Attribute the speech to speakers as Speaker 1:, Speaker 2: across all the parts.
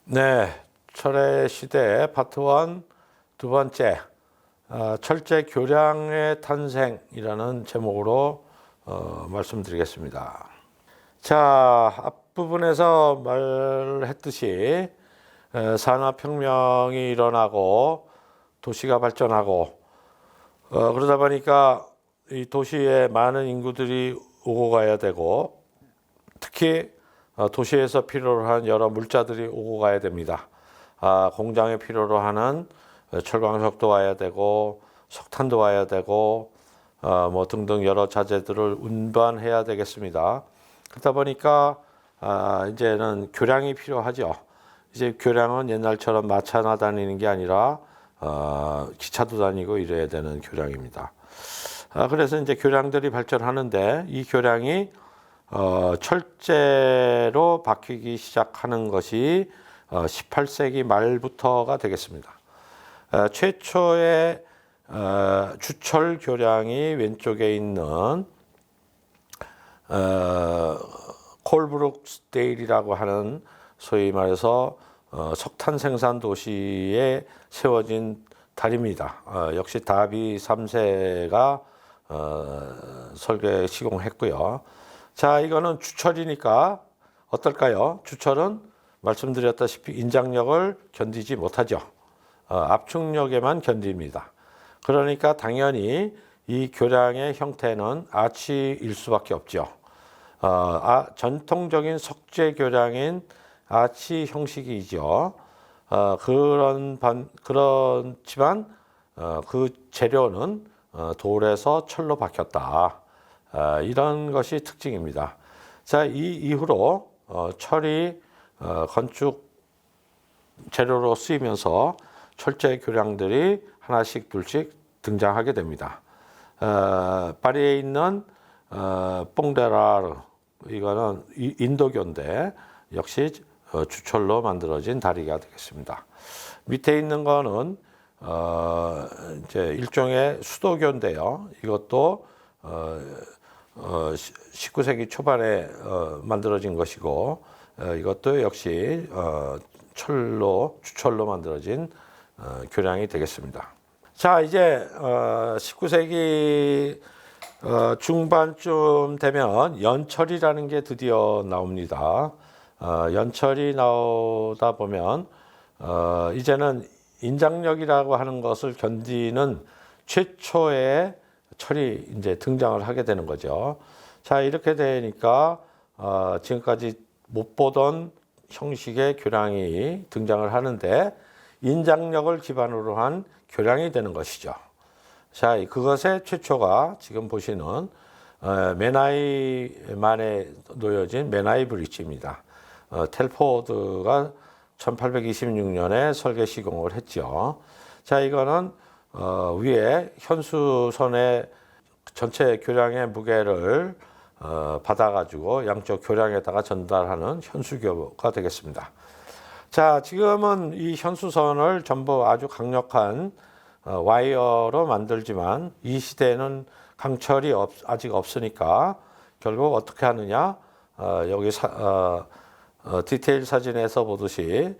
Speaker 1: 네, 철의 시대 파트 1 두 번째 철제 교량의 탄생이라는 제목으로 말씀드리겠습니다. 자, 앞부분에서 말했듯이 산업혁명이 일어나고 도시가 발전하고 그러다 보니까 이 도시에 많은 인구들이 오고 가야 되고 특히 도시에서 필요로 하는 여러 물자들이 오고 가야 됩니다. 공장에 필요로 하는 철광석도 와야 되고 석탄도 와야 되고 뭐 등등 여러 자재들을 운반해야 되겠습니다. 그러다 보니까 이제는 교량이 필요하죠. 이제 교량은 옛날처럼 마차나 다니는 게 아니라 기차도 다니고 이래야 되는 교량입니다. 그래서 이제 교량들이 발전하는데 이 교량이 철제로 바뀌기 시작하는 것이 18세기 말부터가 되겠습니다. 최초의 주철 교량이 왼쪽에 있는 콜브룩스데일이라고 하는 소위 말해서 석탄 생산 도시에 세워진 다리입니다. 역시 다비 3세가 설계 시공했고요. 자, 이거는 주철이니까 어떨까요? 주철은 말씀드렸다시피 인장력을 견디지 못하죠. 압축력에만 견딥니다. 그러니까 당연히 이 교량의 형태는 아치일 수밖에 없죠. 전통적인 석재 교량인 아치 형식이죠. 그렇지만 그 재료는 돌에서 철로 바뀌었다. 이런 것이 특징입니다. 자, 이 이후로 철이 건축 재료로 쓰이면서 철제 교량들이 하나씩 둘씩 등장하게 됩니다. 파리에 있는 뽕데라르, 이거는 인도교인데 역시 주철로 만들어진 다리가 되겠습니다. 밑에 있는 거는 이제 일종의 수도교인데요. 이것도 19세기 초반에 만들어진 것이고 이것도 역시 주철로 만들어진 교량이 되겠습니다. 자, 이제 19세기 중반쯤 되면 연철이라는 게 드디어 나옵니다. 연철이 나오다 보면 이제는 인장력이라고 하는 것을 견디는 최초의 철이 이제 등장을 하게 되는 거죠. 자, 이렇게 되니까 지금까지 못 보던 형식의 교량이 등장을 하는데 인장력을 기반으로 한 교량이 되는 것이죠. 자, 그것의 최초가 지금 보시는 메나이만에 놓여진 메나이 브릿지입니다. 텔포드가 1826년에 설계 시공을 했죠. 자, 이거는 위에 현수선의 전체 교량의 무게를 받아가지고 양쪽 교량에다가 전달하는 현수교가 되겠습니다. 자, 지금은 이 현수선을 전부 아주 강력한 와이어로 만들지만 이 시대에는 강철이 아직 없으니까 결국 어떻게 하느냐? 여기 디테일 사진에서 보듯이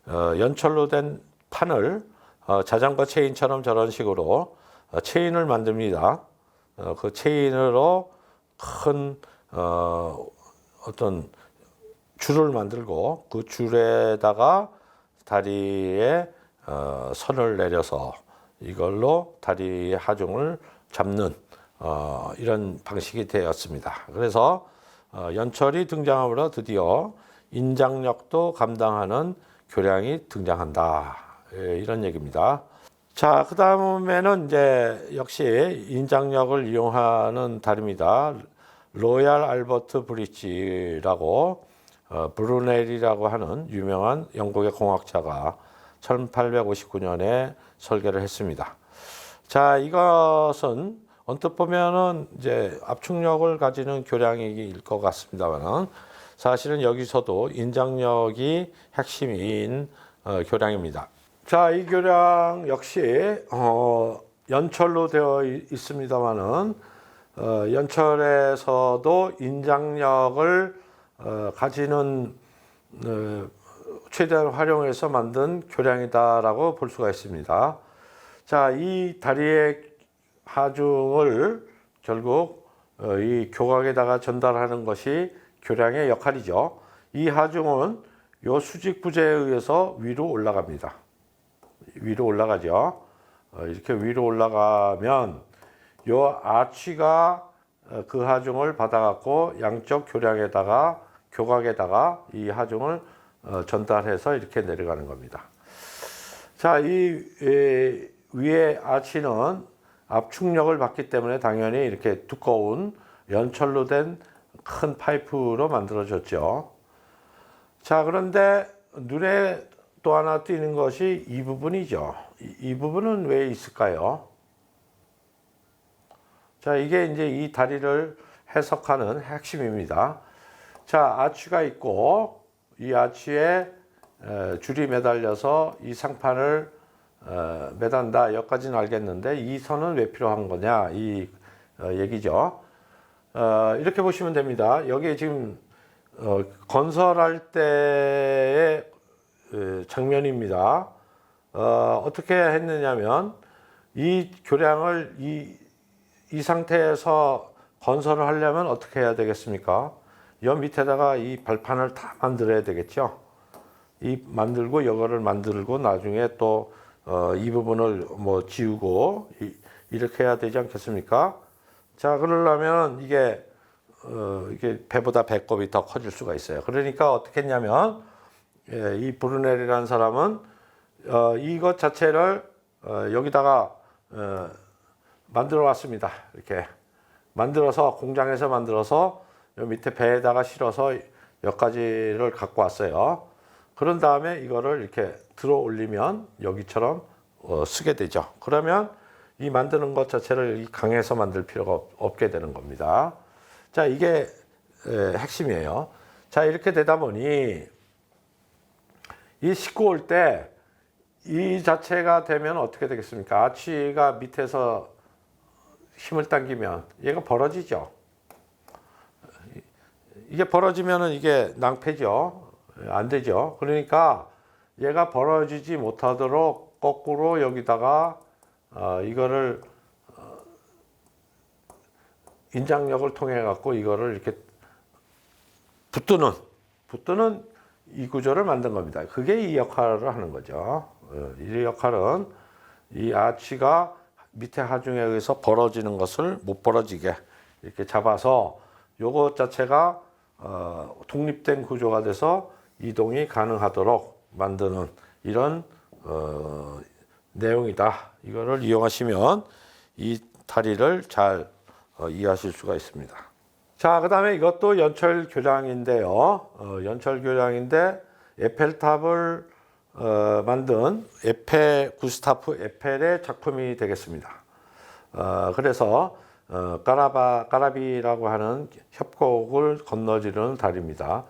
Speaker 1: 연철로 된 판을 자전거 체인처럼 저런 식으로 체인을 만듭니다. 그 체인으로 큰 어떤 줄을 만들고 그 줄에다가 다리에 선을 내려서 이걸로 다리의 하중을 잡는 이런 방식이 되었습니다. 그래서 연철이 등장함으로 드디어 인장력도 감당하는 교량이 등장한다. 이런 얘기입니다. 자, 그 다음에는 이제 역시 인장력을 이용하는 다리입니다. 로얄 알버트 브릿지라고 브루넬이라고 하는 유명한 영국의 공학자가 1859년에 설계를 했습니다. 자, 이것은 언뜻 보면은 이제 압축력을 가지는 교량일 것 같습니다만은 사실은 여기서도 인장력이 핵심인 교량입니다. 자, 이 교량 역시 연철로 되어 있습니다만은 연철에서도 인장력을 가지는 최대한 활용해서 만든 교량이다라고 볼 수가 있습니다. 자, 이 다리의 하중을 결국 이 교각에다가 전달하는 것이 교량의 역할이죠. 이 하중은 요 수직 부재에 의해서 위로 올라갑니다. 위로 올라가죠. 이렇게 위로 올라가면 요 아치가 그 하중을 받아갖고 양쪽 교량에다가 교각에다가 이 하중을 전달해서 이렇게 내려가는 겁니다. 자, 이 위에 아치는 압축력을 받기 때문에 당연히 이렇게 두꺼운 연철로 된 큰 파이프로 만들어졌죠. 자, 그런데 눈에 또 하나 띄는 것이 이 부분이죠. 이 부분은 왜 있을까요? 자, 이게 이제 이 다리를 해석하는 핵심입니다. 자, 아치가 있고 이 아치에 줄이 매달려서 이 상판을 매단다. 여기까지는 알겠는데 이 선은 왜 필요한 거냐 이 얘기죠. 이렇게 보시면 됩니다. 여기 지금 건설할 때의 장면입니다. 어떻게 했느냐면 이 교량을 이 상태에서 건설을 하려면 어떻게 해야 되겠습니까? 여 밑에다가 이 발판을 다 만들어야 되겠죠. 이 만들고 이거를 만들고 나중에 또 이 부분을 뭐 지우고 이렇게 해야 되지 않겠습니까? 자, 그러려면 이게 배보다 배꼽이 더 커질 수가 있어요. 그러니까 어떻게 했냐면 이 브루넬이라는 사람은 이것 자체를 여기다가 만들어 왔습니다. 이렇게 만들어서 공장에서 만들어서 요 밑에 배에다가 실어서 여기까지를 갖고 왔어요. 그런 다음에 이거를 이렇게 들어 올리면 여기처럼 쓰게 되죠. 그러면 이 만드는 것 자체를 이 강에서 만들 필요가 없게 되는 겁니다. 자, 이게 핵심이에요. 자, 이렇게 되다 보니 이 싣고 올 때 이 자체가 되면 어떻게 되겠습니까? 아치가 밑에서 힘을 당기면 얘가 벌어지죠. 이게 벌어지면은 이게 낭패죠. 안 되죠. 그러니까 얘가 벌어지지 못하도록 거꾸로 여기다가 이거를 인장력을 통해 갖고 이거를 이렇게 붙드는 이 구조를 만든 겁니다. 그게 이 역할을 하는 거죠. 이 역할은 이 아치가 밑에 하중에 의해서 벌어지는 것을 못 벌어지게 이렇게 잡아서 요것 자체가 독립된 구조가 돼서 이동이 가능하도록 만드는 이런 내용이다. 이거를 이용하시면 이 다리를 잘 이해하실 수가 있습니다. 자, 그 다음에 이것도 연철 교량인데요. 연철 교량인데 에펠탑을 만든 구스타프 에펠의 작품이 되겠습니다. 그래서 까라비라고 하는 협곡을 건너지르는 다리입니다.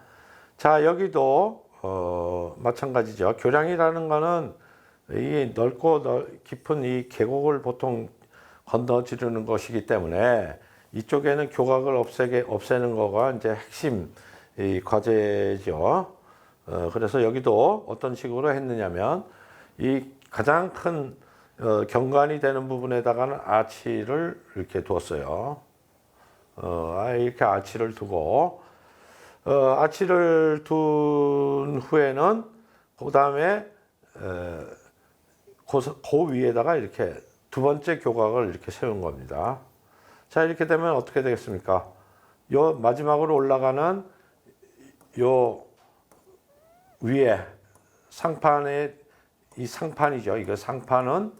Speaker 1: 자, 여기도 마찬가지죠. 교량이라는 거는 이 넓고 깊은 이 계곡을 보통 건너지르는 것이기 때문에 이쪽에는 교각을 없애는 거가 이제 핵심 이 과제죠. 그래서 여기도 어떤 식으로 했느냐면 이 가장 큰 경관이 되는 부분에다가는 아치를 이렇게 두었어요. 이렇게 아치를 두고 아치를 둔 후에는 그 다음에 그 위에다가 이렇게 두 번째 교각을 이렇게 세운 겁니다. 자, 이렇게 되면 어떻게 되겠습니까? 요 마지막으로 올라가는 요 위에 상판에 이 상판이죠. 이거 상판은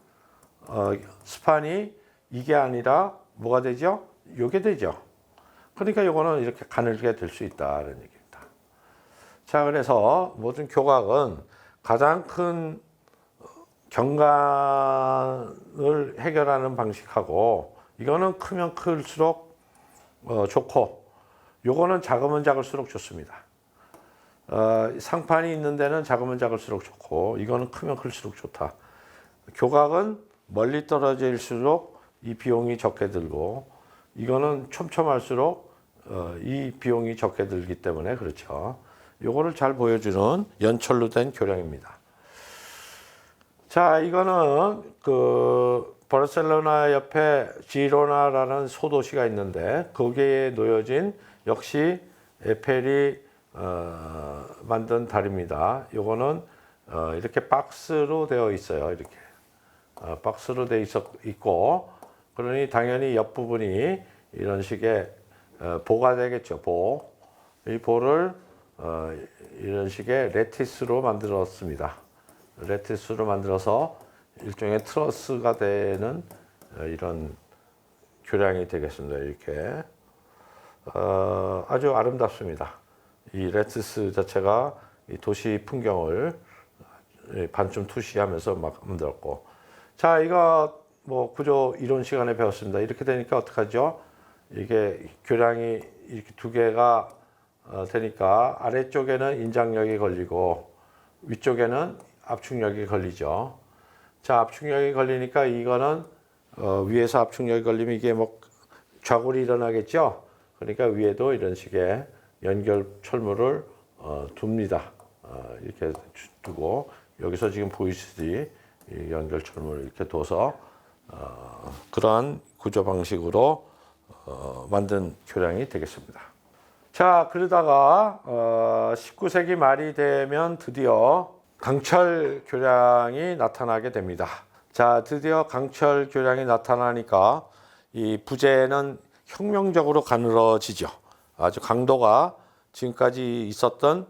Speaker 1: 스판이 이게 아니라 뭐가 되죠? 요게 되죠. 그러니까 요거는 이렇게 가늘게 될 수 있다는 얘기입니다. 자, 그래서 모든 교각은 가장 큰 경관을 해결하는 방식하고 이거는 크면 클수록 좋고 요거는 작으면 작을수록 좋습니다. 상판이 있는 데는 작으면 작을수록 좋고 이거는 크면 클수록 좋다. 교각은 멀리 떨어질수록 이 비용이 적게 들고 이거는 촘촘할수록 이 비용이 적게 들기 때문에 그렇죠. 요거를 잘 보여주는 연철로 된 교량입니다. 자, 이거는 그 바르셀로나 옆에 지로나라는 소도시가 있는데 거기에 놓여진 역시 에펠이 만든 달입니다. 요거는 이렇게 박스로 되어 있어요. 이렇게 박스로 되어 있고, 그러니 당연히 옆부분이 이런 식의 보가 되겠죠. 보. 이 보를 이런 식의 레티스로 만들었습니다. 레티스로 만들어서 일종의 트러스가 되는 이런 교량이 되겠습니다. 이렇게 아주 아름답습니다. 이 레티스 자체가 이 도시 풍경을 반쯤 투시하면서 막 만들었고, 자, 이거 뭐 구조 이론 시간에 배웠습니다. 이렇게 되니까 어떡하죠? 이게 교량이 이렇게 두 개가 되니까 아래쪽에는 인장력이 걸리고 위쪽에는 압축력이 걸리죠. 자, 압축력이 걸리니까 이거는 위에서 압축력이 걸리면 이게 뭐 좌골이 일어나겠죠. 그러니까 위에도 이런 식의 연결 철물을 둡니다. 이렇게 두고 여기서 지금 보이시듯이 이 연결 철물을 이렇게 둬서 그러한 구조 방식으로 만든 교량이 되겠습니다. 자, 그러다가 19세기 말이 되면 드디어 강철 교량이 나타나게 됩니다. 자, 드디어 강철 교량이 나타나니까 이 부재는 혁명적으로 가늘어지죠. 아주 강도가 지금까지 있었던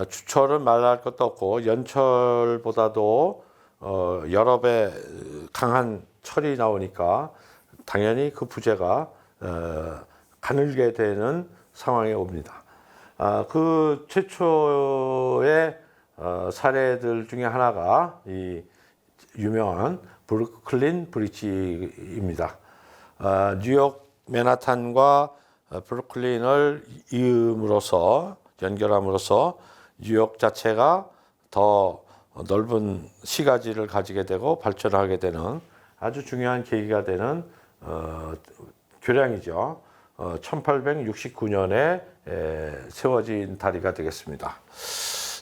Speaker 1: 주철은 말할 것도 없고 연철보다도 여러 배 강한 철이 나오니까 당연히 그 부재가 가늘게 되는 상황에 옵니다. 그 최초의 사례들 중에 하나가 이 유명한 브루클린 브릿지입니다. 뉴욕 맨하탄과 브루클린을 이음으로써 연결함으로써 뉴욕 자체가 더 넓은 시가지를 가지게 되고 발전하게 되는 아주 중요한 계기가 되는 교량이죠. 1869년에 세워진 다리가 되겠습니다.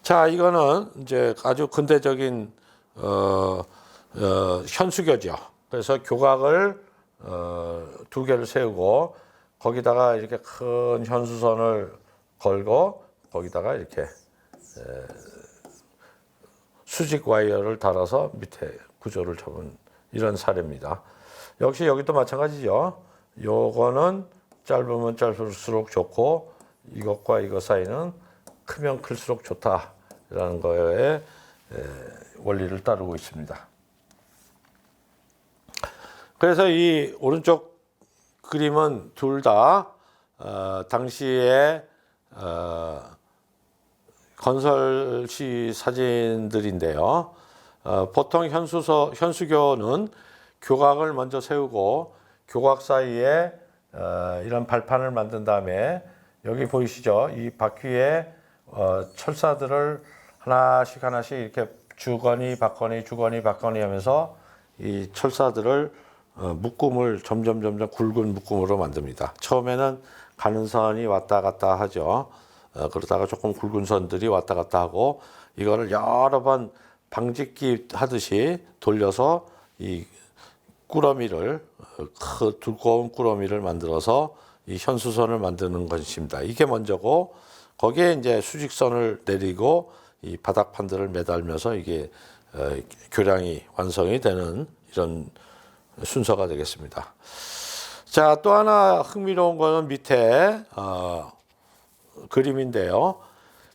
Speaker 1: 자, 이거는 이제 아주 근대적인 현수교죠. 그래서 교각을 두 개를 세우고 거기다가 이렇게 큰 현수선을 걸고 거기다가 이렇게 수직 와이어를 달아서 밑에 구조를 잡은 이런 사례입니다. 역시 여기도 마찬가지죠. 요거는 짧으면 짧을수록 좋고 이것과 이것 사이는 크면 클수록 좋다라는 거에 원리를 따르고 있습니다. 그래서 이 오른쪽 그림은 둘 다 당시에 건설시 사진들인데요. 보통 현수교는 교각을 먼저 세우고 교각 사이에 이런 발판을 만든 다음에 여기 보이시죠? 이 바퀴에 철사들을 하나씩 이렇게 주거니 받거니 하면서 이 철사들을 묶음을 점점 굵은 묶음으로 만듭니다. 처음에는 가는 선이 왔다 갔다 하죠. 그러다가 조금 굵은 선들이 왔다 갔다 하고 이거를 여러 번 방직기 하듯이 돌려서 이 꾸러미를 두꺼운 꾸러미를 만들어서 이 현수선을 만드는 것입니다. 이게 먼저고 거기에 이제 수직선을 내리고 이 바닥판들을 매달면서 이게 교량이 완성이 되는 이런 순서가 되겠습니다. 자, 또 하나 흥미로운 거는 밑에 그림인데요.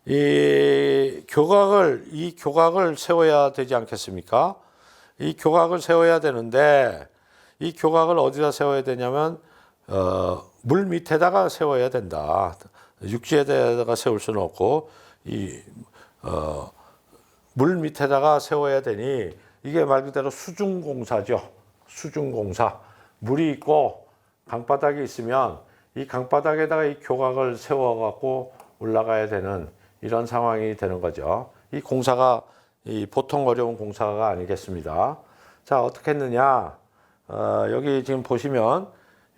Speaker 1: 이 교각을 세워야 되지 않겠습니까? 이 교각을 세워야 되는데 이 교각을 어디다 세워야 되냐면 물 밑에다가 세워야 된다. 육지에다가 세울 수는 없고 물 밑에다가 세워야 되니 이게 말 그대로 수중공사죠. 수중공사. 물이 있고 강바닥이 있으면 이 강바닥에다가 이 교각을 세워갖고 올라가야 되는 이런 상황이 되는 거죠. 이 공사가 보통 어려운 공사가 아니겠습니다. 자, 어떻게 했느냐? 여기 지금 보시면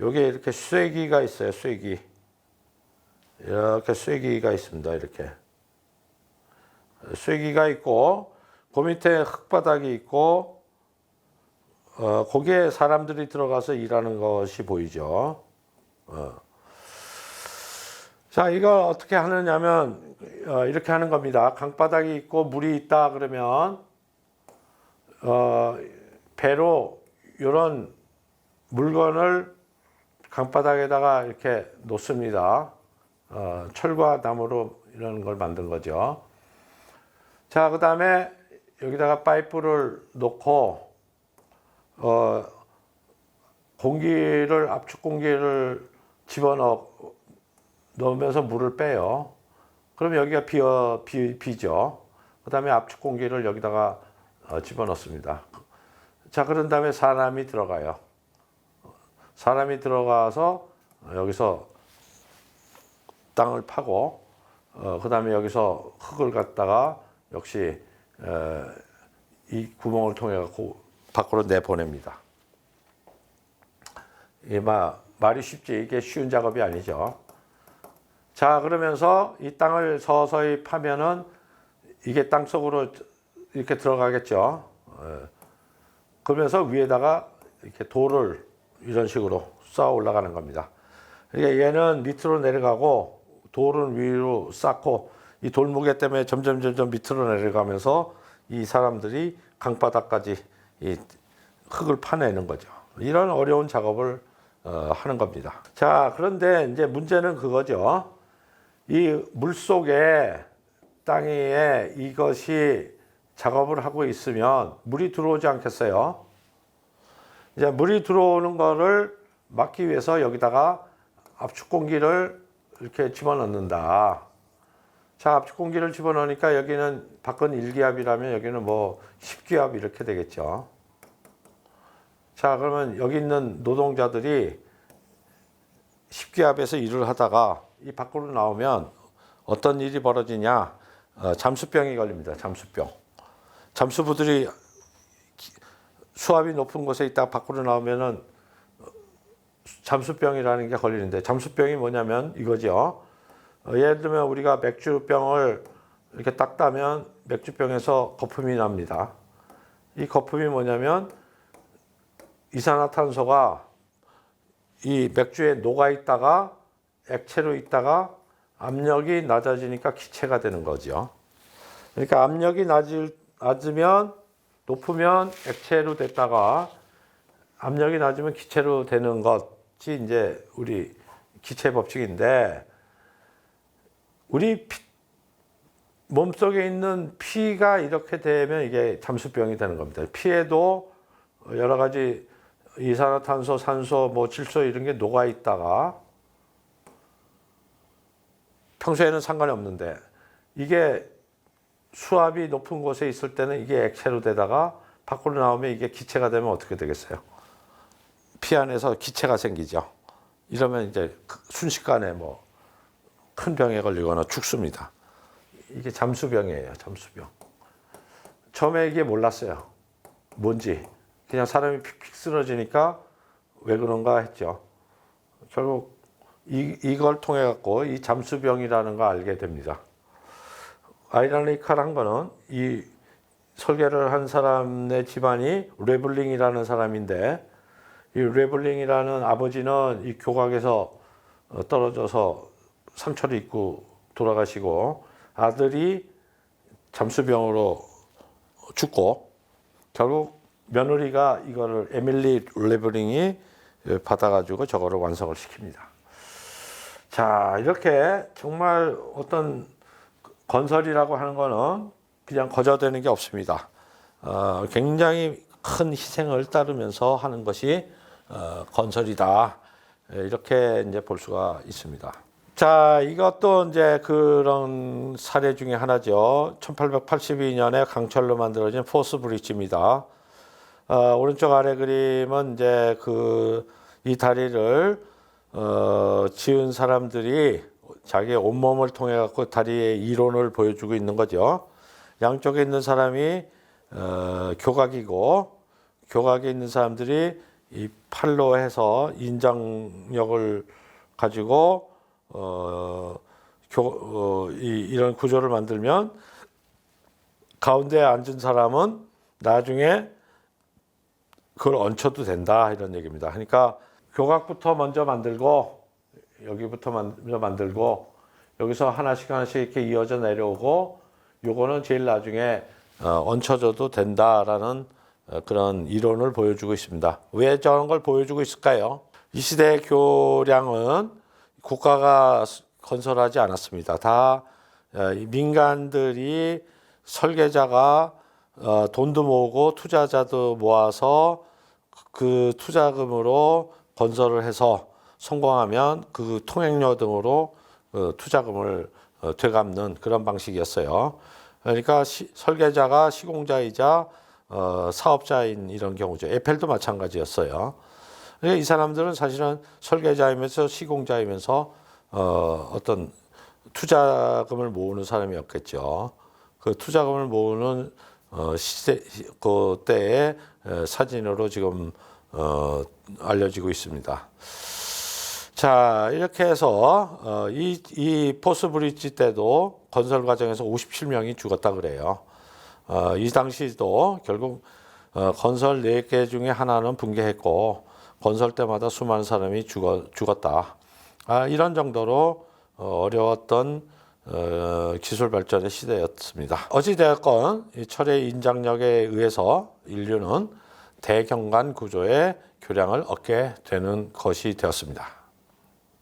Speaker 1: 여기에 이렇게 쐐기가 있어요. 쐐기. 이렇게 쐐기가 있습니다. 이렇게. 쐐기가 있고 그 밑에 흙바닥이 있고 거기에 사람들이 들어가서 일하는 것이 보이죠. 자, 이걸 어떻게 하느냐면 이렇게 하는 겁니다. 강바닥이 있고 물이 있다 그러면 배로 이런 물건을 강바닥에다가 이렇게 놓습니다. 철과 나무로 이런 걸 만든 거죠. 자, 그 다음에 여기다가 파이프를 놓고 압축 공기를 넣으면서 물을 빼요. 그럼 여기가 비죠. 그 다음에 압축 공기를 여기다가 집어넣습니다. 자, 그런 다음에 사람이 들어가요. 사람이 들어가서 여기서 땅을 파고 그 다음에 여기서 흙을 갖다가 역시 이 구멍을 통해 갖고 밖으로 내보냅니다. 말이 쉽지 이게 쉬운 작업이 아니죠. 자, 그러면서 이 땅을 서서히 파면은 이게 땅 속으로 이렇게 들어가겠죠. 그러면서 위에다가 이렇게 돌을 이런 식으로 쌓아 올라가는 겁니다. 그러니까 얘는 밑으로 내려가고 돌은 위로 쌓고 이 돌무게 때문에 점점 밑으로 내려가면서 이 사람들이 강바닥까지 이 흙을 파내는 거죠. 이런 어려운 작업을 하는 겁니다. 자, 그런데 이제 문제는 그거죠. 이 물속에 땅 위에 이것이 작업을 하고 있으면 물이 들어오지 않겠어요? 이제 물이 들어오는 거를 막기 위해서 여기다가 압축 공기를 이렇게 집어넣는다. 자, 압축 공기를 집어넣으니까 여기는 밖은 1기압이라면 여기는 뭐 10기압 이렇게 되겠죠. 자, 그러면 여기 있는 노동자들이 10기압에서 일을 하다가 이 밖으로 나오면 어떤 일이 벌어지냐? 잠수병이 걸립니다. 잠수병. 잠수부들이 수압이 높은 곳에 있다가 밖으로 나오면은 잠수병이라는 게 걸리는데, 잠수병이 뭐냐면 이거죠. 예를 들면 우리가 맥주병을 이렇게 딱 따면 맥주병에서 거품이 납니다. 이 거품이 뭐냐면 이산화탄소가 이 맥주에 녹아 있다가 액체로 있다가 압력이 낮아지니까 기체가 되는 거죠. 그러니까 압력이 낮으면 높으면 액체로 됐다가 압력이 낮으면 기체로 되는 것이 이제 우리 기체 법칙인데, 우리 몸속에 있는 피가 이렇게 되면 이게 잠수병이 되는 겁니다. 피에도 여러 가지 이산화탄소, 산소, 뭐 질소 이런 게 녹아 있다가 평소에는 상관이 없는데 이게 수압이 높은 곳에 있을 때는 이게 액체로 되다가 밖으로 나오면 이게 기체가 되면 어떻게 되겠어요? 피 안에서 기체가 생기죠. 이러면 이제 순식간에 뭐 큰 병에 걸리거나 죽습니다. 이게 잠수병이에요. 잠수병. 처음에 이게 몰랐어요. 뭔지. 그냥 사람이 픽픽 쓰러지니까 왜 그런가 했죠. 결국 이걸 통해 갖고 이 잠수병이라는 걸 알게 됩니다. 아이러니컬한 거는 이 설계를 한 사람의 집안이 레블링이라는 사람인데, 이 레블링이라는 아버지는 이 교각에서 떨어져서 상처를 입고 돌아가시고, 아들이 잠수병으로 죽고, 결국 며느리가 이거를 에밀리 레블링이 받아가지고 저거를 완성을 시킵니다. 자, 이렇게 정말 어떤 건설이라고 하는 거는 그냥 거저되는 게 없습니다. 굉장히 큰 희생을 따르면서 하는 것이 건설이다. 이렇게 이제 볼 수가 있습니다. 자, 이것도 이제 그런 사례 중에 하나죠. 1882년에 강철로 만들어진 포스 브릿지입니다. 오른쪽 아래 그림은 이제 이 다리를 지은 사람들이 자기의 온몸을 통해 갖고 다리의 이론을 보여주고 있는 거죠. 양쪽에 있는 사람이 교각이고, 교각에 있는 사람들이 이 팔로 해서 인장력을 가지고 이런 구조를 만들면 가운데에 앉은 사람은 나중에 그걸 얹혀도 된다 이런 얘기입니다. 그러니까 교각부터 먼저 만들고 여기부터 먼저 만들고 여기서 하나씩 이렇게 이어져 내려오고 요거는 제일 나중에 얹혀져도 된다라는 그런 이론을 보여주고 있습니다. 왜 저런 걸 보여주고 있을까요? 이 시대의 교량은 국가가 건설하지 않았습니다. 다 민간들이 설계자가 돈도 모으고 투자자도 모아서 그 투자금으로 건설을 해서 성공하면 그 통행료 등으로 투자금을 되갚는 그런 방식이었어요. 그러니까 설계자가 시공자이자 사업자인 이런 경우죠. 에펠도 마찬가지였어요. 이 사람들은 사실은 설계자이면서 시공자이면서 어떤 투자금을 모으는 사람이었겠죠. 그 투자금을 모으는 시대 그때의 사진으로 지금 알려지고 있습니다. 자, 이렇게 해서 이 포스 브릿지 때도 건설 과정에서 57명이 죽었다 그래요. 이 당시도 결국 건설 4개 중에 하나는 붕괴했고 건설 때마다 수많은 사람이 죽었다. 이런 정도로 어려웠던 기술 발전의 시대였습니다. 어찌되었건 이 철의 인장력에 의해서 인류는 대경관 구조의 교량을 얻게 되는 것이 되었습니다.